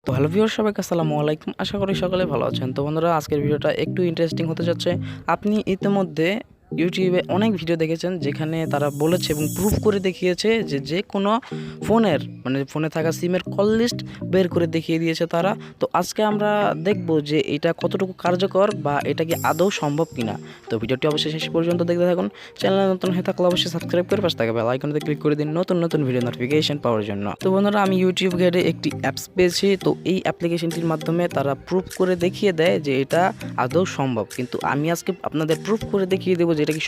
তো hello viewer সবাইকে আসসালামু আলাইকুম। আশা করি সকলে ভালো আছেন। তো বন্ধুরা, আজকের ভিডিওটা একটু ইন্টারেস্টিং হতে যাচ্ছে। আপনি ইতিমধ্যে ইউটিউবে অনেক ভিডিও দেখেছেন যেখানে তারা বলেছে এবং প্রুফ করে দেখিয়েছে যে কোনো ফোনের ফোনে থাকা সিমের কল লিস্ট বের করে দেখিয়ে দিয়েছে তারা। তো আজকে আমরা দেখব যে এটা কতটুকু কার্যকর বা এটা কি আদৌ সম্ভব কিনা। তো ভিডিওটি অবশ্যই শেষ পর্যন্ত দেখতে থাকুন। চ্যানেলে নতুন হয়ে থাকলে অবশ্যই সাবস্ক্রাইব করে পাশে থাকা বেল আইকনতে ক্লিক করে দিন নতুন নতুন ভিডিও নোটিফিকেশন পাওয়ার জন্য। তো বন্ধুরা, আমি ইউটিউব ঘেটে একটি অ্যাপস পেয়েছি। তো এই অ্যাপ্লিকেশনটির মাধ্যমে তারা প্রুফ করে দেখিয়ে দেয় যে এটা আদৌ সম্ভব, কিন্তু আমি আজকে আপনাদের প্রুফ করে দেখিয়ে দেবো যে এটা কি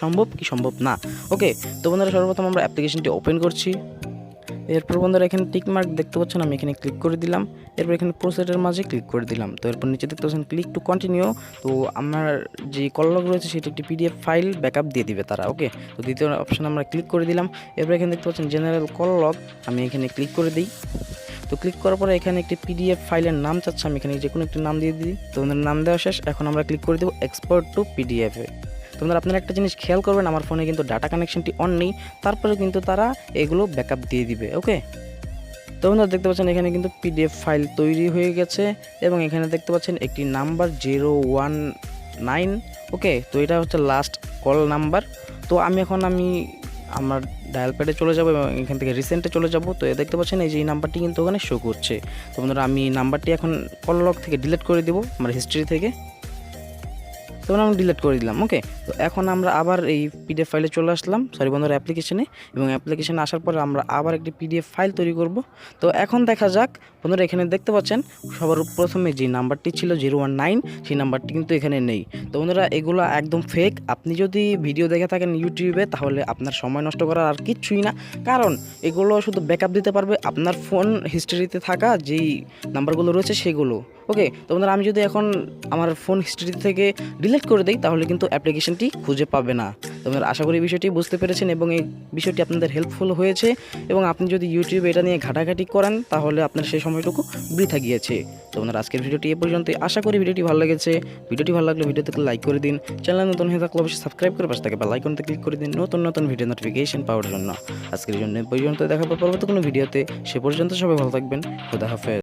সম্ভব না। ওকে, তো বন্ধুরা, সর্বপ্রথম আমরা অ্যাপ্লিকেশনটি ওপেন করছি। এরপর বন্ধুরা, এখানে টিক মার্ক দেখতে পাচ্ছেন, আমি এখানে ক্লিক করে দিলাম। এরপর এখানে প্রসেসের মাঝে ক্লিক করে দিলাম। তো এরপর নিচে দেখতে পাচ্ছেন ক্লিক টু কন্টিনিউ। তো আমার যে কল লগ রয়েছে সেটা একটি পিডিএফ ফাইল ব্যাকআপ দিয়ে দিবে তারা। ওকে, তো দ্বিতীয় অপশানে আমরা ক্লিক করে দিলাম। এরপর এখানে দেখতে পাচ্ছেন জেনারেল কল লগ, আমি এখানে ক্লিক করে দিই। তো ক্লিক করার পরে এখানে একটি পিডিএফ ফাইলের নাম চাচ্ছে, আমি এখানে যে কোনো একটি নাম দিয়ে দিই। তো ওদের নাম দেওয়া শেষ। এখন আমরা ক্লিক করে দেবো এক্সপোর্ট টু পিডিএফে। তোমরা আপনারা একটা জিনিস খেয়াল করবেন, আমার ফোনে কিন্তু ডাটা কানেকশনটি অন নেই, তারপরে কিন্তু তারা এগুলো ব্যাকআপ দিয়ে দিবে। ওকে, তো বন্ধুরা দেখতে পাচ্ছেন এখানে কিন্তু পিডিএফ ফাইল তৈরি হয়ে গেছে এবং এখানে দেখতে পাচ্ছেন একটি নাম্বার 019। ওকে, তো এটা হচ্ছে লাস্ট কল নাম্বার। তো আমি আমার ডায়াল প্যাডে চলে যাব এবং এখান থেকে রিসেন্টে চলে যাব। তো দেখতে পাচ্ছেন এই যে এই নাম্বারটি কিন্তু ওখানে শো করছে। তো বন্ধুরা, আমি নাম্বারটি এখন কল লগ থেকে ডিলিট করে দেবো, আমার হিস্ট্রি থেকে। তো আমি ডিলিট করে দিলাম। ওকে, তো এখন আমরা আবার এই পিডিএফ ফাইলে চলে আসলাম, সরি বন্ধুরা, অ্যাপ্লিকেশনে। এবং অ্যাপ্লিকেশনে আসার পরে আমরা আবার একটি পিডিএফ ফাইল তৈরি করব। তো এখন দেখা যাক বন্ধুরা, এখানে দেখতে পাচ্ছেন সবার প্রথমে যে নাম্বারটি ছিল 019, সেই নাম্বারটি কিন্তু এখানে নেই। তো বন্ধুরা, এগুলো একদম ফেক। আপনি যদি ভিডিও দেখে থাকেন ইউটিউবে, তাহলে আপনার সময় নষ্ট করার আর কিচ্ছুই না, কারণ এগুলো শুধু ব্যাকআপ দিতে পারবে আপনার ফোন হিস্ট্রিতে থাকা যেই নাম্বারগুলো রয়েছে সেগুলো। ওকে, তো বন্ধুরা, আমি যদি এখন আমার ফোন হিস্ট্রি থেকে ডিলিট করে দিই তাহলে কিন্তু অ্যাপ্লিকেশনটি খুঁজে পাবে না। তোমরা আশা করি বিষয়টি বুঝতে পেরেছেন এবং এই বিষয়টি আপনাদের হেল্পফুল হয়েছে। এবং আপনি যদি ইউটিউবে এটা নিয়ে ঘাটাঘাটি করেন তাহলে আপনার সেই সময়টুকু বৃথা গিয়েছে। তো বন্ধুরা, আজকের ভিডিওটি এ পর্যন্তই। আশা করি ভিডিওটি ভালো লেগেছে। ভিডিওটি ভালো লাগলে ভিডিওতে লাইক করে দিন। চ্যানেল নতুন হয়ে থাকলে অবশ্যই সাবস্ক্রাইব করে পাশে থাকা বেল আইকনতে ক্লিক করে দিন নতুন নতুন ভিডিও নোটিফিকেশন পাওয়ার জন্য। আজকের জন্য এ পর্যন্ত, দেখা হবে পরবর্তী কোনো ভিডিওতে। সে পর্যন্ত সবাই ভালো থাকবেন। খোদা হাফেজ।